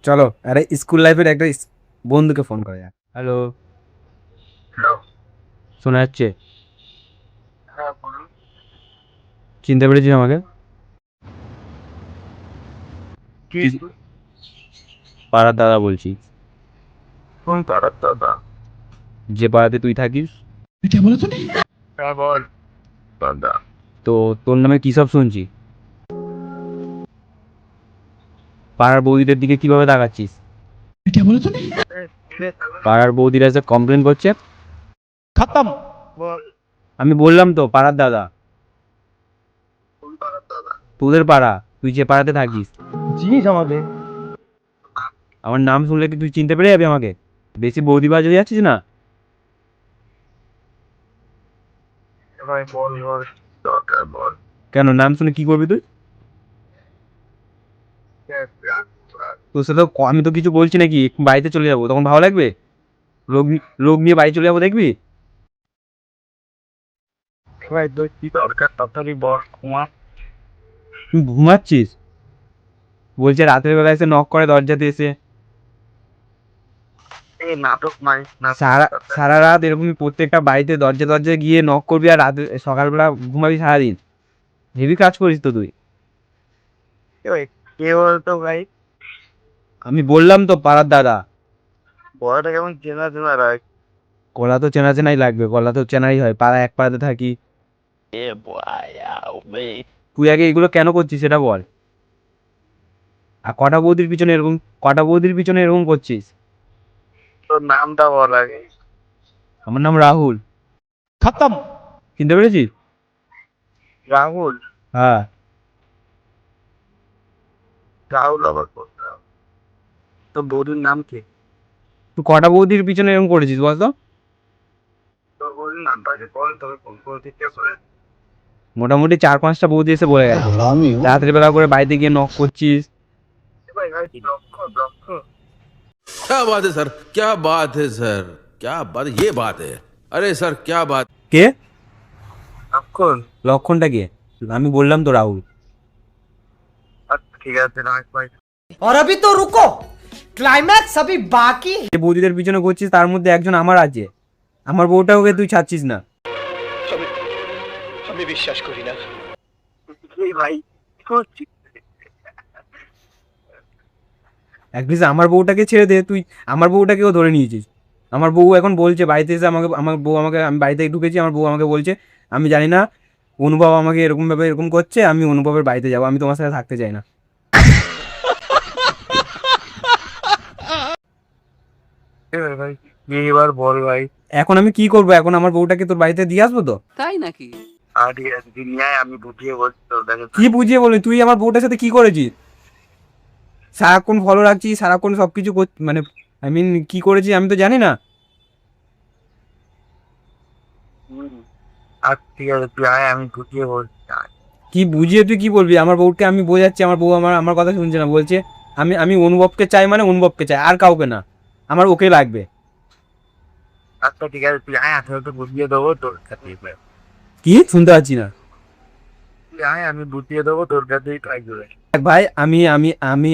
চলো আরে স্কুল লাইফের একটা বন্ধুকে ফোন করা যাক। Hello, hello. শোনা যাচ্ছে? হ্যাঁ, বলুন। চিনতে পেরেছিস আমাকে? কি? পাড়ার দাদা বলছি। কোন পাড়ার দাদা? যে পাড়াতে তুই থাকিস। হ্যাঁ, বল। দাদা। তো তোর নামে কী সব শুনছি? পাড়ার বৌদিদের দিকে কিভাবে তাকাচ্ছিস? পাড়ার বৌদিরা এসে কমপ্লেন করছে। খতম। বল। আমি বললাম তো পাড়ার দাদা। কোন পাড়ার দাদা? তোদের পাড়া, তুই যে পাড়াতে থাকিস। চিনিস আমাকে? আমার নাম শুনলে কি তুই চিনতে পেরে যাবি আমাকে? বেশি বৌদিবাজ হয়ে যাচ্ছিস না? ভাই বল বল। দরকার বল। কেন, নাম শুনে কি করবি তুই? তোর সাথে আমি তো কিছু বলছি নাকি, বাড়িতে চলে যাবো, তখন ভালো লাগবে? রোগ রোগ নিয়ে বাড়ি চলে যাবো, দেখবি? ভাই তুই কি দরকার তাড়াতাড়ি বল। ঘুমা। তুই ঘুমাচ্ছিস? বলছে রাতের বেলা এসে নক করে দরজাতে এসে। এই নাটক নাই না। সারা সারা রাত এরকমই প্রত্যেকটা বাড়িতে দরজা দরজায় গিয়ে নক করবি, আর রাতে সকালবেলা ঘুমাবি সারাদিন। হেভি কাজ করিস তো তুই। কে বলতো ভাই? আমি বললাম তো পাড়ার দাদা। বড়টা কেমন চেনা চেনা রাখ। গলা তো চেনা চেনাই লাগবে, গলা তো চেনাই হয়, পাড়া এক পাড়াতে থাকি। এ ভাই। তুই আগে এগুলো কেন করছিস সেটা বল। আর কটা বৌদির পিছনে এরকম করছিস? তোর নামটা বল আগে। আমার নাম রাহুল। খতম। চিনতে পেরেছিস? রাহুল। হ্যাঁ। রাহুল আবার কোথাও? তোর বৌদির নাম কি? তুই কটা বৌদির পিছনে এরকম করেছিস বল তো? তোর বৌদির নামটা কি বল, তবে ফোন করে দিতে হবে। মোটামুটি 4-5টা বৌদি এসে বলে গেছে। রাত্রি বেলা করে বাড়িতে গিয়ে নক করছিস। ভাই ভাই লক্ষ্য লক্ষ্য। क्या बात है सर, क्या बात है सर, क्या बात, ये बात है। अरे सर क्या बात। কে? লক্ষণ। লক্ষণটা কে? আমি বললাম তো রাহুল। আচ্ছা ঠিক আছে রাখ ভাই। और अभी तो रुको, क्लाइमैक्स अभी बाकी है। যে বৌদিদের পিছনে করছিস তার মধ্যে একজন আমার আছে। আমার বউটাকে তুই ছাড়ছিস না। আমি বিশ্বাস করি না। এই ভাই কি করছিস? অ্যাটলিস্ট আমার বউটাকে ছেড়ে দে, তুই আমার বউটাকেও ধরে নিয়েছিস। আমার বউ এখন বলছে বাড়িতে এসে আমার বউ আমাকে, আমি বাড়িতে ঢুকেছি, আমার বউ আমাকে বলছে আমি জানি না অনুভব আমাকে এরকমভাবে এরকম করছে, আমি অনুভবের বাড়িতে যাবো, আমি তোমার সাথে থাকতে চাই না। এবার ভাই এবার বল ভাই। এখন আমি কি করবো? এখন আমার বউটাকে তোর বাড়িতে দিয়ে আসবো তো? আর ঠিক আছে তুই নিয়ে আয়, আমি বুঝিয়ে বলছি তোর কাছে। কি বুঝিয়ে বলবি? তুই আমার বউটার সাথে কি করেছিস? সারাক্ষণ ফলো রাখছিস, সারাক্ষণ সব কিছু মানে আই মিন কি করেছিস আমি তো জানি না। আর ঠিক আছে তুই আয়, আমি বুঝিয়ে বলছি আয়। কি বুঝিয়ে তুই কি বলবি? আমার বউকে আমি বোঝাচ্ছি, আমার বউ আমার আমার কথা শুনছে না, বলছে আমি আমি অনুভবকে চাই, মানে অনুভবকে চাই, আর কাউকে না, আমার ওকে লাগবে। আচ্ছা ঠিক আছে তুই আয়, আসলে তো বুঝিয়ে দেবো তোর কাছে। কি শুনতে পাচ্ছি না? তুই আয়, আমি বুঝিয়ে দেবো তোর কাছেই ট্রাই করে। দেখ ভাই,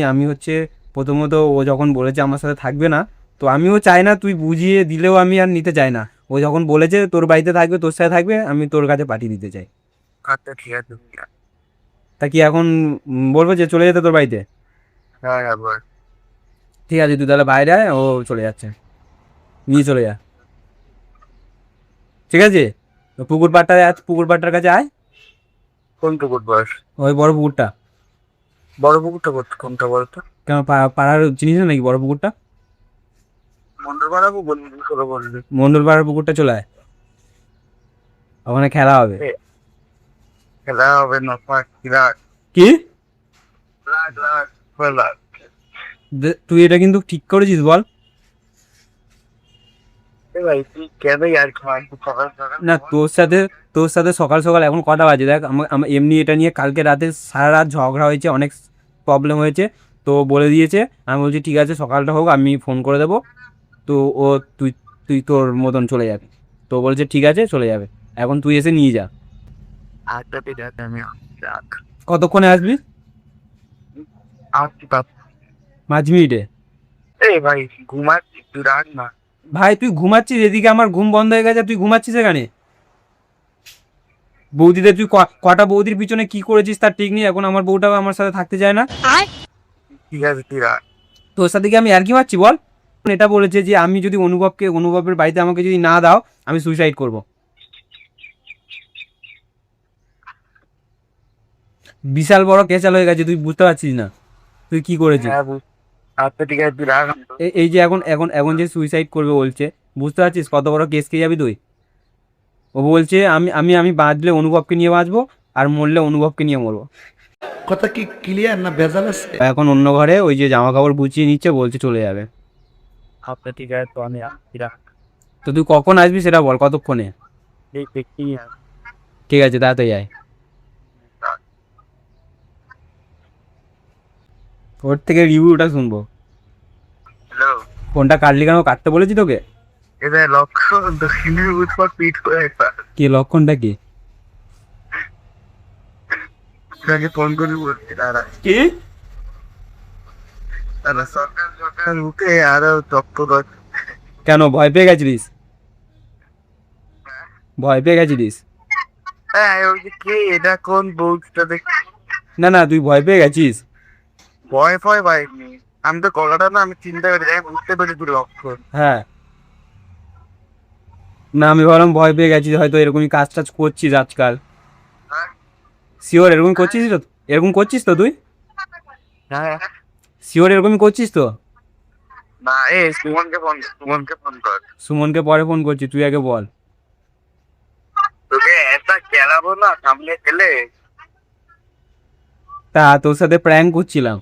আমি হচ্ছে প্রথমত ও যখন বলেছে আমার সাথে থাকবে না, তো আমিও চাই না, তুই বুঝিয়ে দিলেও আমি আর নিতে চাই না। ও যখন বলেছে তোর বাড়িতে থাকবে, তোর সাথে থাকবে, আমি তোর কাছে পাঠিয়ে দিতে চাই। আচ্ছা ঠিক আছে তুই আয়। তা কি এখন বলবো যে চলে যেতে তোর বাড়িতে? হ্যাঁ হ্যাঁ বল। ঠিক আছে, তুই তাহলে বাইরে আয়, ও চলে যাচ্ছে, নিয়ে চলে যা। ঠিক আছে, তো পুকুর পাড়টার কাছে আয়। কোন পুকুর বস? ওই বড় পুকুরটা। বড় পুকুরটা কোনটা বলতো? কেন পাড়ার চিনিস না নাকি বড় পুকুরটা? মন্ডল বাড়াবো বলবি করে বলবি। মন্ডল পাড়ার পুকুরটা চলে আয়, ওখানে খেলা হবে। খেলা হবে না পাক রাখ কি? রাখ রাখ খেলা। তুই এটা কিন্তু ঠিক করেছিস বল? এ ভাই তুই কেন আর খাই সকাল সকাল? না, তোর সাথে সকাল সকাল এখন কটা বাজে দেখ, আমার এমনি এটা নিয়ে কালকে রাতে সারা রাত ঝগড়া হয়েছে, অনেক প্রবলেম হয়েছে। তো বলে দিয়েছে, আমি বলছি ঠিক আছে সকালটা হোক, আমি ফোন করে দেবো। তো ও তুই তুই তোর মতন চলে যাবি। তো বলছে ঠিক আছে চলে যাবে, এখন তুই এসে নিয়ে যা। আচ্ছা ঠিক আছে আমি রাখ। কতক্ষণে আসবি? আসছি বাপ। 5 মিনিটে? এই ভাই ঘুমাচ্ছি, তুই রাখ না। ভাই তুই ঘুমাচ্ছিস, এদিকে আমার ঘুম বন্ধ হয়ে গেছে, তুই ঘুমাচ্ছিস এখানে। বৌদিদের তুই কটা বৌদির পিছনে কি করেছিস তার ঠিক নেই, এখন আমার বউটাও আমার সাথে থাকতে চায় না। ঠিক আছে তুই রাখ। তোর সাথে কি আমি আর কি মারছি বল? এটা বলেছে যে আমি যদি অনুভবের বাড়িতে আমাকে যদি না দাও আমি সুইসাইড করব। বিশাল বড় কেচাল হয়ে গেছে, তুই বুঝতে পারছিস না তুই কি করেছিস। হ্যাঁ আচ্ছা ঠিক আছে তুই রাখ। এই যে এখন এখন এখন যে সুইসাইড করবে বলছে, বুঝতে পারছিস কত বড় কেস খেয়ে যাবি তুই। ও বলছে আমি আমি আমি বাঁচলে অনুভবকে নিয়ে বাঁচবো, আর মরলে অনুভবকে নিয়ে মরবো। কথা কি ক্লিয়ার না ভেজাল আছে? এখন অন্য ঘরে ওই যে জামা কাপড় গুছিয়ে নিচ্ছে, বলছে চলে যাবে। আচ্ছা ঠিক আছে তো আমি আসছি, রাখ। তো তুই কখন আসবি সেটা বল, কতক্ষণে? এই দেখি ঠিক আছে তাড়াতাড়ি আয়। ওর থেকে রিভিউটা শুনবো। হ্যালো, ফোনটা কাটলি কেন? কাটতে বলেছি তোকে? এটা লক্ষ্য দক্ষিণের উৎপর পিঠ করে একটা কি লক্ষণটা কি? তাকে ফোন করে বলছি দাঁড়া কি? দাঁড়া, সরকার সরকার উঠে আরো তপ্ত কর। কেন ভয় পেয়ে গেছিলিস? ভয় পেয়ে গেছিলিস? হ্যাঁ ওই যে কে এটা, কোন বউটা দেখ। না না তুই ভয় পেয়ে গেছিস? ভয় ভয় ভাই, আমি তো গলাটা না আমি চিন্তা করি, আমি বুঝতে পেরেছি তুই লক্ষণ। হ্যাঁ, না আমি ভাবলাম ভয় পেয়ে গেছিস, হয়তো এরকমই কাজ টাজ করছিস আজকাল। হ্যাঁ শিওর এরকম করছিস তো? এরকম করছিস তো তুই? হ্যাঁ। শিওর এরকমই করছিস তো? না এ সুমনকে ফোন কর। সুমনকে পরে ফোন করছি, তুই আগে বল। তোকে একটা খেলাবো না সামনে খেলে। তা তোর সাথে প্র্যাঙ্ক করছিলাম।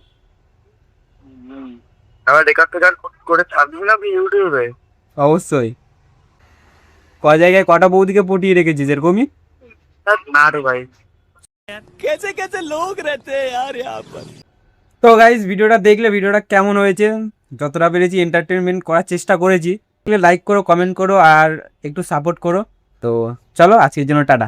আবার রেকর্ড টেকর্ড করে ছাড়বি না ইউটিউবে? অবশ্যই। ক জায়গায় কটা বৌদিকে পটিয়ে রেখেছিস এরকমই? না রে ভাই। তো গাইজ ভিডিওটা দেখলে ভিডিওটা কেমন হয়েছে, যতটা পেরেছি এন্টারটেনমেন্ট করার চেষ্টা করেছি। লাইক করো, কমেন্ট করো আর একটু সাপোর্ট করো। তো চলো আজকের জন্য টাটা।